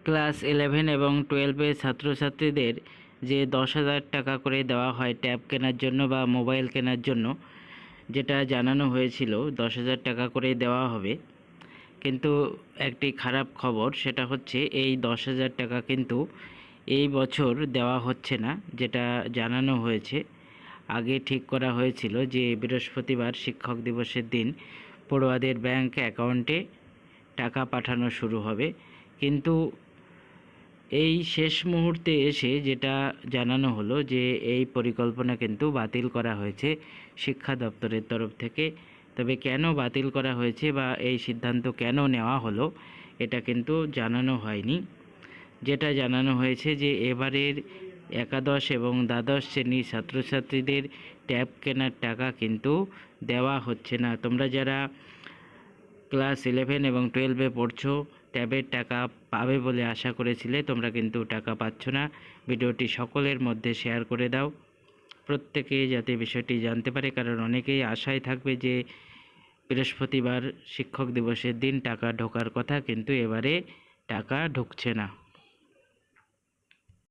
Class 11 এবং 12-এর ছাত্রছাত্রীদের যে 10,000 টাকা করে দেওয়া হয় ট্যাব কেনার জন্য বা মোবাইল কেনার জন্য, যেটা জানানো হয়েছিল 10,000 টাকা করে দেওয়া হবে। কিন্তু একটি খারাপ খবর, সেটা হচ্ছে এই 10,000 টাকা কিন্তু এই বছর দেওয়া হচ্ছে না, যেটা জানানো হয়েছে। আগে ঠিক করা হয়েছিল যে বৃহস্পতিবার শিক্ষক দিবসের দিন পড়ুয়াদের ব্যাংক অ্যাকাউন্টে টাকা পাঠানো শুরু হবে, কিন্তু এই শেষ মুহূর্তে এসে যেটা জানানো হলো যে এই পরিকল্পনা কিন্তু বাতিল করা হয়েছে শিক্ষা দপ্তরের তরফ থেকে। তবে কেন বাতিল করা হয়েছে বা এই সিদ্ধান্ত কেন নেওয়া হলো, এটা কিন্তু জানানো হয়নি। যেটা জানানো হয়েছে যে এবারের একাদশ এবং দ্বাদশ শ্রেণীর ছাত্রছাত্রীদের ট্যাব কেনার টাকা কিন্তু দেওয়া হচ্ছে না। তোমরা যারা ক্লাস 11 এবং 12-এ পড়ছো, ট্যাবের টাকা পাবে বলে আশা করেছিলে, তোমরা কিন্তু টাকা পাচ্ছ না। ভিডিওটি সকলের মধ্যে শেয়ার করে দাও, প্রত্যেকে যাতে বিষয়টি জানতে পারে, কারণ অনেকেই আশায় থাকবে যে বৃহস্পতিবার শিক্ষক দিবসের দিন টাকা ঢোকার কথা, কিন্তু এবারে টাকা ঢুকছে না।